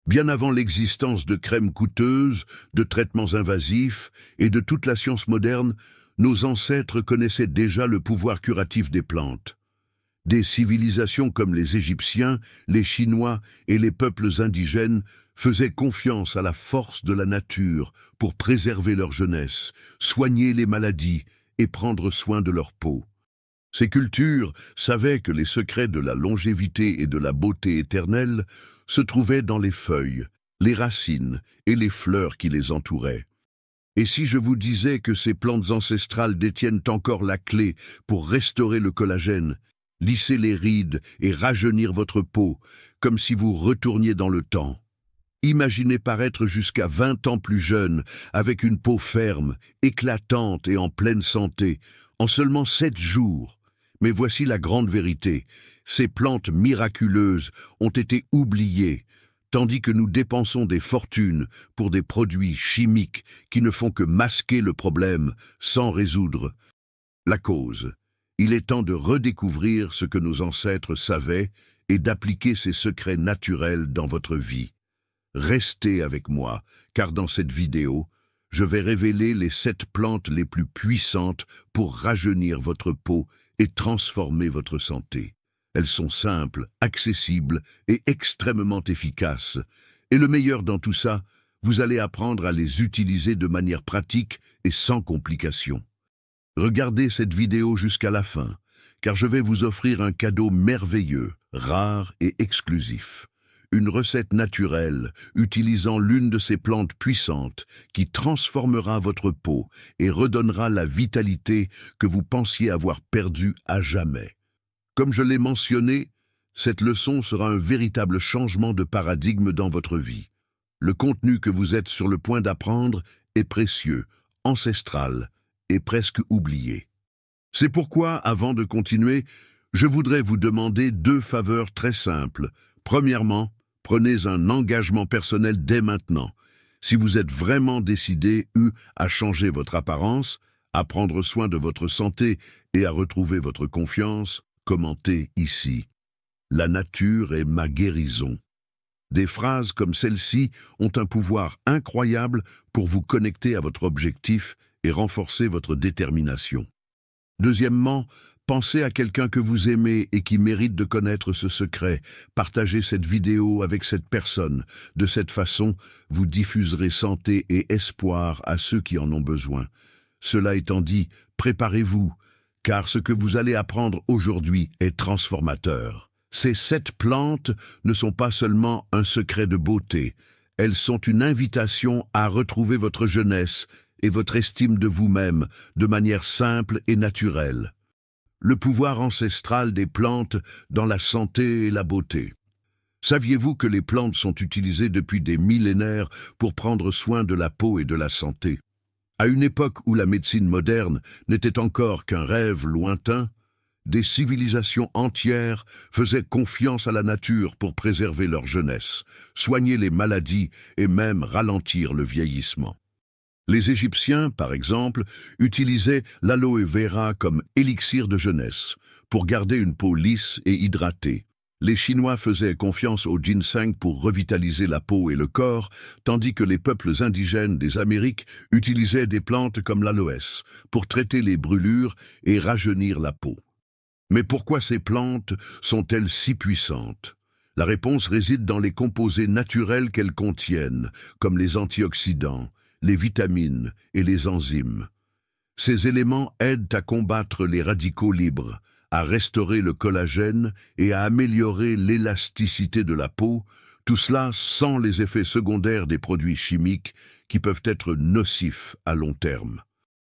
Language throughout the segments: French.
Bien avant l'existence de crèmes coûteuses, de traitements invasifs et de toute la science moderne, nos ancêtres connaissaient déjà le pouvoir curatif des plantes. Des civilisations comme les Égyptiens, les Chinois et les peuples indigènes faisaient confiance à la force de la nature pour préserver leur jeunesse, soigner les maladies et prendre soin de leur peau. Ces cultures savaient que les secrets de la longévité et de la beauté éternelle se trouvaient dans les feuilles, les racines et les fleurs qui les entouraient. Et si je vous disais que ces plantes ancestrales détiennent encore la clé pour restaurer le collagène, lisser les rides et rajeunir votre peau, comme si vous retourniez dans le temps. Imaginez paraître jusqu'à 20 ans plus jeune, avec une peau ferme, éclatante et en pleine santé, en seulement 7 jours. Mais voici la grande vérité, ces plantes miraculeuses ont été oubliées, tandis que nous dépensons des fortunes pour des produits chimiques qui ne font que masquer le problème sans résoudre la cause. Il est temps de redécouvrir ce que nos ancêtres savaient et d'appliquer ces secrets naturels dans votre vie. Restez avec moi, car dans cette vidéo, je vais révéler les 7 plantes les plus puissantes pour rajeunir votre peau et transformer votre santé. Elles sont simples, accessibles et extrêmement efficaces. Et le meilleur dans tout ça, vous allez apprendre à les utiliser de manière pratique et sans complications. Regardez cette vidéo jusqu'à la fin, car je vais vous offrir un cadeau merveilleux, rare et exclusif. Une recette naturelle utilisant l'une de ces plantes puissantes qui transformera votre peau et redonnera la vitalité que vous pensiez avoir perdue à jamais. Comme je l'ai mentionné, cette leçon sera un véritable changement de paradigme dans votre vie. Le contenu que vous êtes sur le point d'apprendre est précieux, ancestral et presque oublié. C'est pourquoi, avant de continuer, je voudrais vous demander 2 faveurs très simples. Premièrement, prenez un engagement personnel dès maintenant. Si vous êtes vraiment décidé à changer votre apparence, à prendre soin de votre santé et à retrouver votre confiance, commentez ici. La nature est ma guérison. Des phrases comme celle-ci ont un pouvoir incroyable pour vous connecter à votre objectif et renforcer votre détermination. Deuxièmement, pensez à quelqu'un que vous aimez et qui mérite de connaître ce secret. Partagez cette vidéo avec cette personne. De cette façon, vous diffuserez santé et espoir à ceux qui en ont besoin. Cela étant dit, préparez-vous, car ce que vous allez apprendre aujourd'hui est transformateur. Ces 7 plantes ne sont pas seulement un secret de beauté, elles sont une invitation à retrouver votre jeunesse et votre estime de vous-même de manière simple et naturelle. Le pouvoir ancestral des plantes dans la santé et la beauté. Saviez-vous que les plantes sont utilisées depuis des millénaires pour prendre soin de la peau et de la santé? À une époque où la médecine moderne n'était encore qu'un rêve lointain, des civilisations entières faisaient confiance à la nature pour préserver leur jeunesse, soigner les maladies et même ralentir le vieillissement. Les Égyptiens, par exemple, utilisaient l'aloe vera comme élixir de jeunesse, pour garder une peau lisse et hydratée. Les Chinois faisaient confiance au ginseng pour revitaliser la peau et le corps, tandis que les peuples indigènes des Amériques utilisaient des plantes comme l'aloès pour traiter les brûlures et rajeunir la peau. Mais pourquoi ces plantes sont-elles si puissantes? La réponse réside dans les composés naturels qu'elles contiennent, comme les antioxydants, les vitamines et les enzymes. Ces éléments aident à combattre les radicaux libres, à restaurer le collagène et à améliorer l'élasticité de la peau, tout cela sans les effets secondaires des produits chimiques qui peuvent être nocifs à long terme.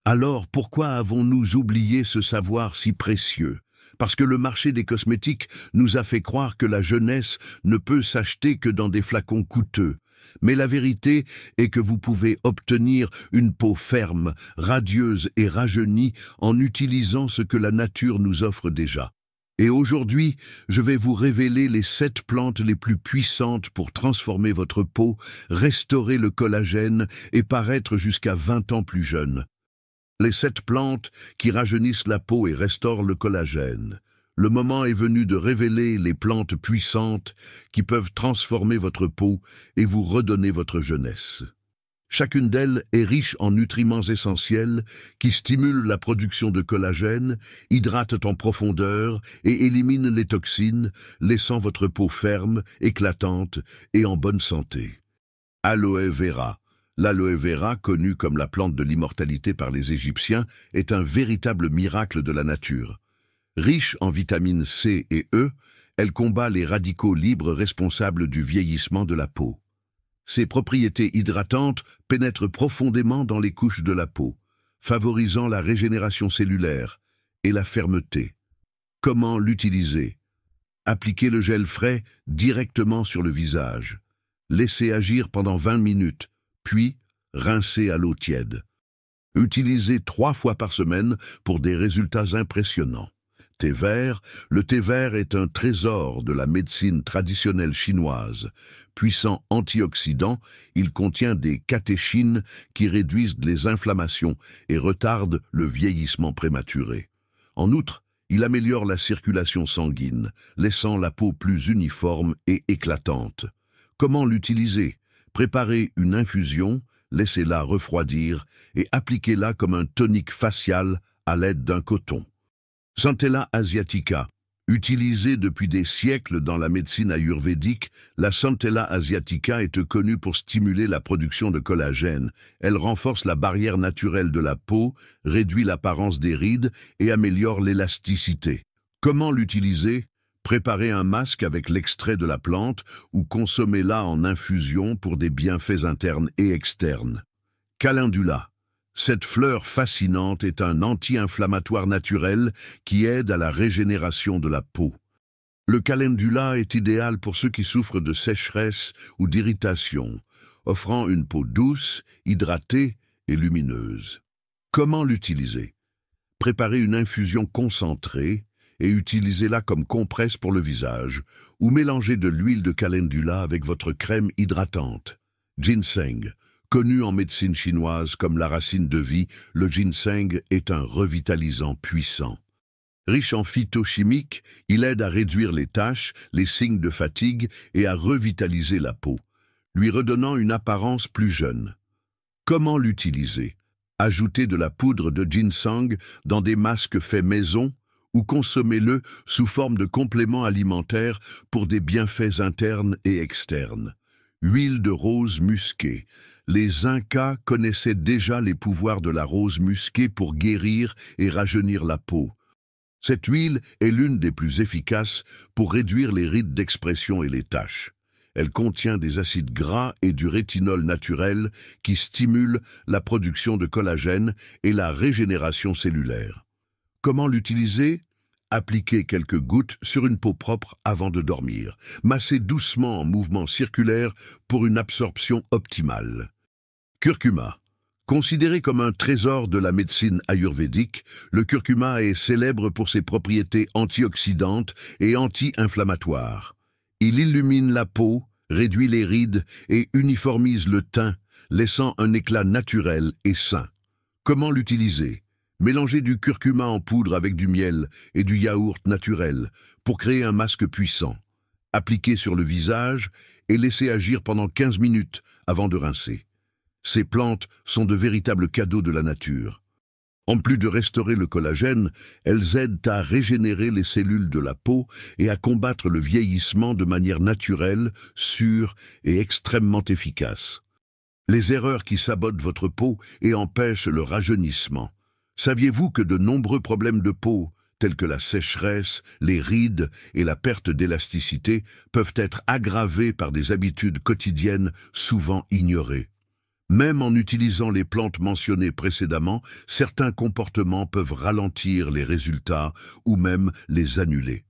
Alors pourquoi avons-nous oublié ce savoir si précieux? Parce que le marché des cosmétiques nous a fait croire que la jeunesse ne peut s'acheter que dans des flacons coûteux. Mais la vérité est que vous pouvez obtenir une peau ferme, radieuse et rajeunie en utilisant ce que la nature nous offre déjà. Et aujourd'hui, je vais vous révéler les 7 plantes les plus puissantes pour transformer votre peau, restaurer le collagène et paraître jusqu'à 20 ans plus jeune. Les 7 plantes qui rajeunissent la peau et restaurent le collagène. Le moment est venu de révéler les plantes puissantes qui peuvent transformer votre peau et vous redonner votre jeunesse. Chacune d'elles est riche en nutriments essentiels qui stimulent la production de collagène, hydratent en profondeur et éliminent les toxines, laissant votre peau ferme, éclatante et en bonne santé. Aloe vera. L'aloe vera, connue comme la plante de l'immortalité par les Égyptiens, est un véritable miracle de la nature. Riche en vitamines C et E, elle combat les radicaux libres responsables du vieillissement de la peau. Ses propriétés hydratantes pénètrent profondément dans les couches de la peau, favorisant la régénération cellulaire et la fermeté. Comment l'utiliser? Appliquez le gel frais directement sur le visage. Laissez agir pendant 20 minutes, puis rincez à l'eau tiède. Utilisez 3 fois par semaine pour des résultats impressionnants. Thé vert. Le thé vert est un trésor de la médecine traditionnelle chinoise. Puissant antioxydant, il contient des catéchines qui réduisent les inflammations et retardent le vieillissement prématuré. En outre, il améliore la circulation sanguine, laissant la peau plus uniforme et éclatante. Comment l'utiliser? Préparez une infusion, laissez-la refroidir et appliquez-la comme un tonique facial à l'aide d'un coton. Centella asiatica. Utilisée depuis des siècles dans la médecine ayurvédique, la Centella asiatica est connue pour stimuler la production de collagène. Elle renforce la barrière naturelle de la peau, réduit l'apparence des rides et améliore l'élasticité. Comment l'utiliser? Préparez un masque avec l'extrait de la plante ou consommez-la en infusion pour des bienfaits internes et externes. Calendula. Cette fleur fascinante est un anti-inflammatoire naturel qui aide à la régénération de la peau. Le calendula est idéal pour ceux qui souffrent de sécheresse ou d'irritation, offrant une peau douce, hydratée et lumineuse. Comment l'utiliser? Préparez une infusion concentrée et utilisez-la comme compresse pour le visage, ou mélangez de l'huile de calendula avec votre crème hydratante. Ginseng. Connu en médecine chinoise comme la racine de vie, le ginseng est un revitalisant puissant. Riche en phytochimiques, il aide à réduire les taches, les signes de fatigue et à revitaliser la peau, lui redonnant une apparence plus jeune. Comment l'utiliser? Ajoutez de la poudre de ginseng dans des masques faits maison ou consommez-le sous forme de complément alimentaire pour des bienfaits internes et externes. Huile de rose musquée. Les Incas connaissaient déjà les pouvoirs de la rose musquée pour guérir et rajeunir la peau. Cette huile est l'une des plus efficaces pour réduire les rides d'expression et les taches. Elle contient des acides gras et du rétinol naturel qui stimulent la production de collagène et la régénération cellulaire. Comment l'utiliser? Appliquez quelques gouttes sur une peau propre avant de dormir. Massez doucement en mouvement circulaire pour une absorption optimale. Curcuma. Considéré comme un trésor de la médecine ayurvédique, le curcuma est célèbre pour ses propriétés antioxydantes et anti-inflammatoires. Il illumine la peau, réduit les rides et uniformise le teint, laissant un éclat naturel et sain. Comment l'utiliser? Mélangez du curcuma en poudre avec du miel et du yaourt naturel pour créer un masque puissant. Appliquez sur le visage et laissez agir pendant 15 minutes avant de rincer. Ces plantes sont de véritables cadeaux de la nature. En plus de restaurer le collagène, elles aident à régénérer les cellules de la peau et à combattre le vieillissement de manière naturelle, sûre et extrêmement efficace. Les erreurs qui sabotent votre peau et empêchent le rajeunissement. Saviez-vous que de nombreux problèmes de peau, tels que la sécheresse, les rides et la perte d'élasticité, peuvent être aggravés par des habitudes quotidiennes souvent ignorées? Même en utilisant les plantes mentionnées précédemment, certains comportements peuvent ralentir les résultats ou même les annuler.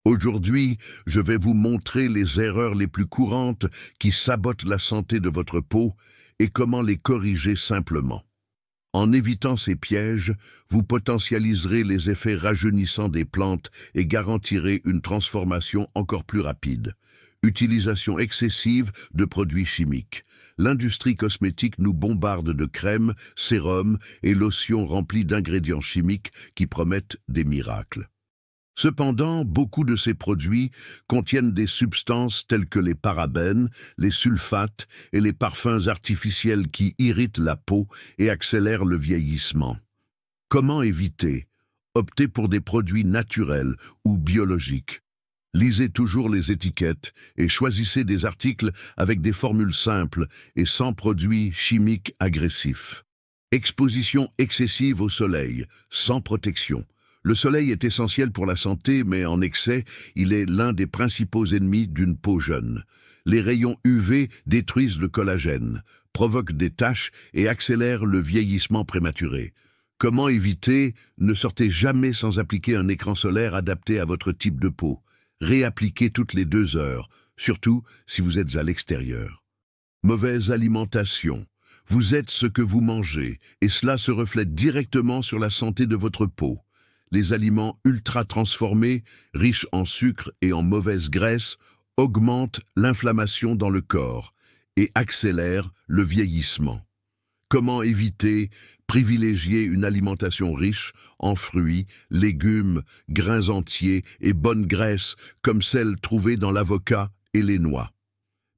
Aujourd'hui, je vais vous montrer les erreurs les plus courantes qui sabotent la santé de votre peau et comment les corriger simplement. En évitant ces pièges, vous potentialiserez les effets rajeunissants des plantes et garantirez une transformation encore plus rapide. Utilisation excessive de produits chimiques. L'industrie cosmétique nous bombarde de crèmes, sérums et lotions remplies d'ingrédients chimiques qui promettent des miracles. Cependant, beaucoup de ces produits contiennent des substances telles que les parabènes, les sulfates et les parfums artificiels qui irritent la peau et accélèrent le vieillissement. Comment éviter? Optez pour des produits naturels ou biologiques. Lisez toujours les étiquettes et choisissez des articles avec des formules simples et sans produits chimiques agressifs. Exposition excessive au soleil, sans protection. Le soleil est essentiel pour la santé, mais en excès, il est l'un des principaux ennemis d'une peau jeune. Les rayons UV détruisent le collagène, provoquent des taches et accélèrent le vieillissement prématuré. Comment éviter? Ne sortez jamais sans appliquer un écran solaire adapté à votre type de peau. Réappliquez toutes les 2 heures, surtout si vous êtes à l'extérieur. Mauvaise alimentation. Vous êtes ce que vous mangez, et cela se reflète directement sur la santé de votre peau. Les aliments ultra-transformés, riches en sucre et en mauvaise graisse, augmentent l'inflammation dans le corps et accélèrent le vieillissement. Comment éviter? Privilégier une alimentation riche en fruits, légumes, grains entiers et bonnes graisses comme celles trouvées dans l'avocat et les noix.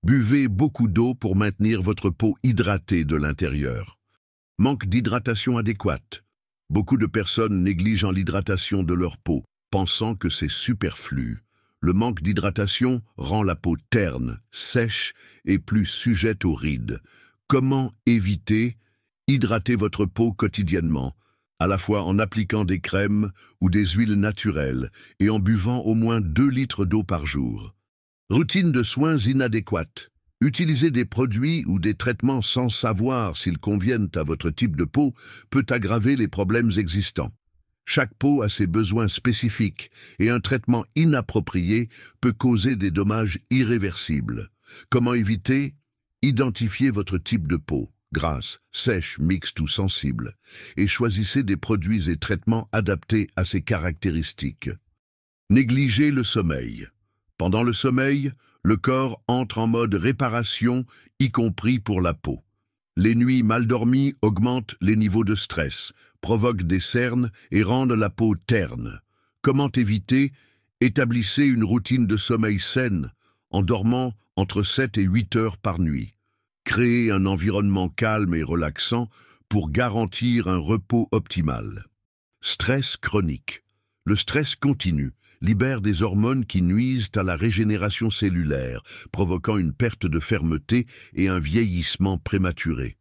Buvez beaucoup d'eau pour maintenir votre peau hydratée de l'intérieur. Manque d'hydratation adéquate. Beaucoup de personnes négligent l'hydratation de leur peau, pensant que c'est superflu. Le manque d'hydratation rend la peau terne, sèche et plus sujette aux rides. Comment éviter? Hydratez votre peau quotidiennement, à la fois en appliquant des crèmes ou des huiles naturelles et en buvant au moins 2 litres d'eau par jour. Routine de soins inadéquate. Utiliser des produits ou des traitements sans savoir s'ils conviennent à votre type de peau peut aggraver les problèmes existants. Chaque peau a ses besoins spécifiques et un traitement inapproprié peut causer des dommages irréversibles. Comment éviter? Identifiez votre type de peau, grasse, sèche, mixte ou sensible, et choisissez des produits et traitements adaptés à ces caractéristiques. Négligez le sommeil. Pendant le sommeil, le corps entre en mode réparation, y compris pour la peau. Les nuits mal dormies augmentent les niveaux de stress, provoquent des cernes et rendent la peau terne. Comment éviter? Établissez une routine de sommeil saine, en dormant entre 7 et 8 heures par nuit. Créez un environnement calme et relaxant pour garantir un repos optimal. Stress chronique. Le stress continu libère des hormones qui nuisent à la régénération cellulaire, provoquant une perte de fermeté et un vieillissement prématuré.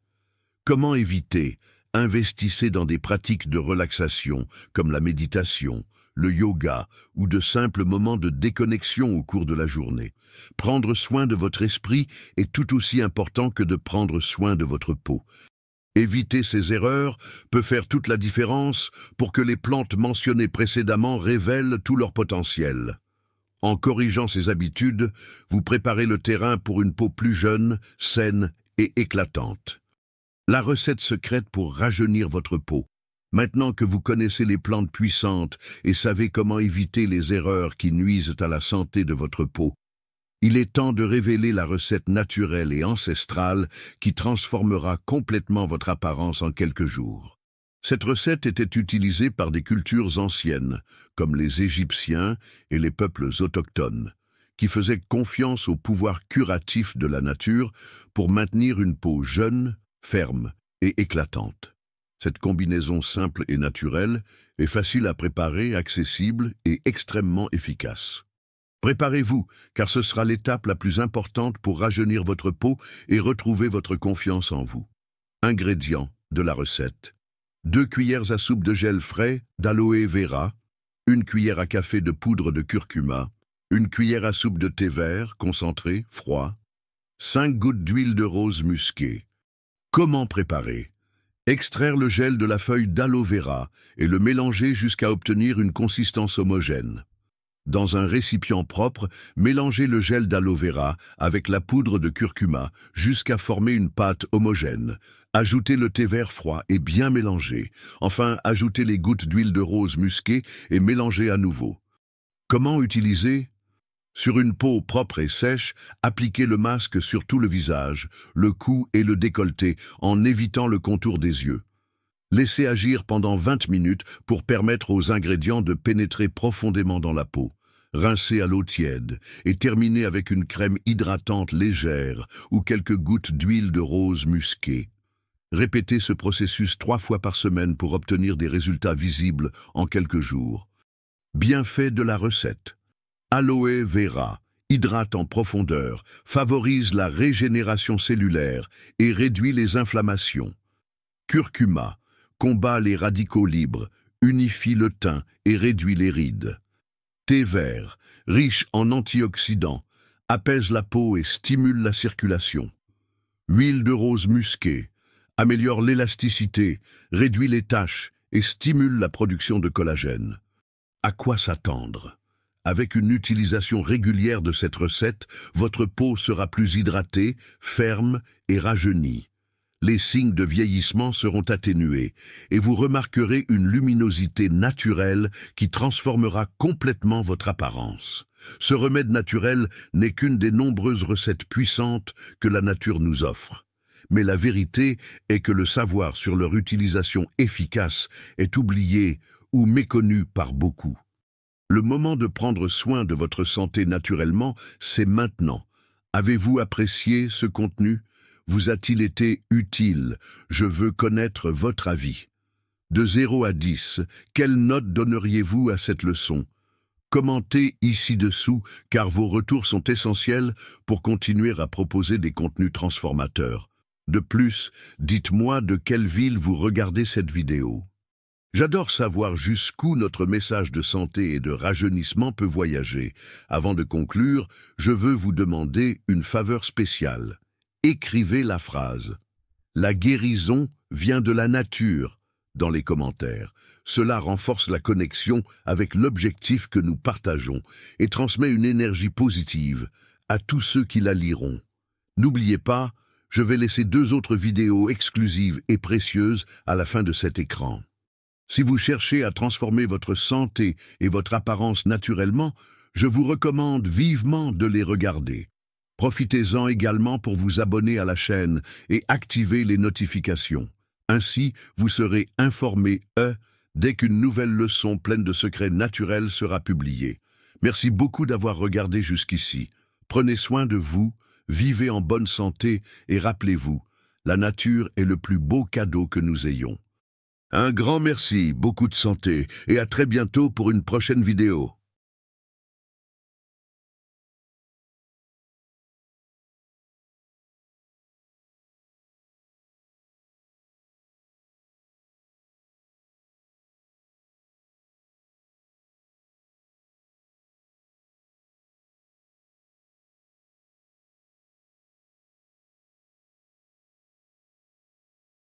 Comment éviter? Investissez dans des pratiques de relaxation comme la méditation, le yoga ou de simples moments de déconnexion au cours de la journée. Prendre soin de votre esprit est tout aussi important que de prendre soin de votre peau. Éviter ces erreurs peut faire toute la différence pour que les plantes mentionnées précédemment révèlent tout leur potentiel. En corrigeant ces habitudes, vous préparez le terrain pour une peau plus jeune, saine et éclatante. La recette secrète pour rajeunir votre peau. Maintenant que vous connaissez les plantes puissantes et savez comment éviter les erreurs qui nuisent à la santé de votre peau, il est temps de révéler la recette naturelle et ancestrale qui transformera complètement votre apparence en quelques jours. Cette recette était utilisée par des cultures anciennes, comme les Égyptiens et les peuples autochtones, qui faisaient confiance au pouvoir curatif de la nature pour maintenir une peau jeune, ferme et éclatante. Cette combinaison simple et naturelle est facile à préparer, accessible et extrêmement efficace. Préparez-vous, car ce sera l'étape la plus importante pour rajeunir votre peau et retrouver votre confiance en vous. Ingrédients de la recette. 2 cuillères à soupe de gel frais d'aloe vera, 1 cuillère à café de poudre de curcuma, 1 cuillère à soupe de thé vert concentré, froid, 5 gouttes d'huile de rose musquée. Comment préparer? Extraire le gel de la feuille d'aloe vera et le mélanger jusqu'à obtenir une consistance homogène. Dans un récipient propre, mélangez le gel d'aloe vera avec la poudre de curcuma jusqu'à former une pâte homogène. Ajoutez le thé vert froid et bien mélangez. Enfin, ajoutez les gouttes d'huile de rose musquée et mélangez à nouveau. Comment utiliser? Sur une peau propre et sèche, appliquez le masque sur tout le visage, le cou et le décolleté en évitant le contour des yeux. Laissez agir pendant 20 minutes pour permettre aux ingrédients de pénétrer profondément dans la peau. Rincez à l'eau tiède et terminez avec une crème hydratante légère ou quelques gouttes d'huile de rose musquée. Répétez ce processus 3 fois par semaine pour obtenir des résultats visibles en quelques jours. Bienfaits de la recette. Aloe vera hydrate en profondeur, favorise la régénération cellulaire et réduit les inflammations. Curcuma combat les radicaux libres, unifie le teint et réduit les rides. Thé vert, riche en antioxydants, apaise la peau et stimule la circulation. Huile de rose musquée améliore l'élasticité, réduit les taches et stimule la production de collagène. À quoi s'attendre? Avec une utilisation régulière de cette recette, votre peau sera plus hydratée, ferme et rajeunie. Les signes de vieillissement seront atténués et vous remarquerez une luminosité naturelle qui transformera complètement votre apparence. Ce remède naturel n'est qu'une des nombreuses recettes puissantes que la nature nous offre. Mais la vérité est que le savoir sur leur utilisation efficace est oublié ou méconnu par beaucoup. Le moment de prendre soin de votre santé naturellement, c'est maintenant. Avez-vous apprécié ce contenu? Vous a-t-il été utile? Je veux connaître votre avis. De 0 à 10, quelle note donneriez-vous à cette leçon? Commentez ici-dessous car vos retours sont essentiels pour continuer à proposer des contenus transformateurs. De plus, dites-moi de quelle ville vous regardez cette vidéo. J'adore savoir jusqu'où notre message de santé et de rajeunissement peut voyager. Avant de conclure, je veux vous demander une faveur spéciale. Écrivez la phrase « La guérison vient de la nature » dans les commentaires. Cela renforce la connexion avec l'objectif que nous partageons et transmet une énergie positive à tous ceux qui la liront. N'oubliez pas, je vais laisser 2 autres vidéos exclusives et précieuses à la fin de cet écran. Si vous cherchez à transformer votre santé et votre apparence naturellement, je vous recommande vivement de les regarder. Profitez-en également pour vous abonner à la chaîne et activer les notifications. Ainsi, vous serez informé dès qu'une nouvelle leçon pleine de secrets naturels sera publiée. Merci beaucoup d'avoir regardé jusqu'ici. Prenez soin de vous, vivez en bonne santé et rappelez-vous, la nature est le plus beau cadeau que nous ayons. Un grand merci, beaucoup de santé et à très bientôt pour une prochaine vidéo.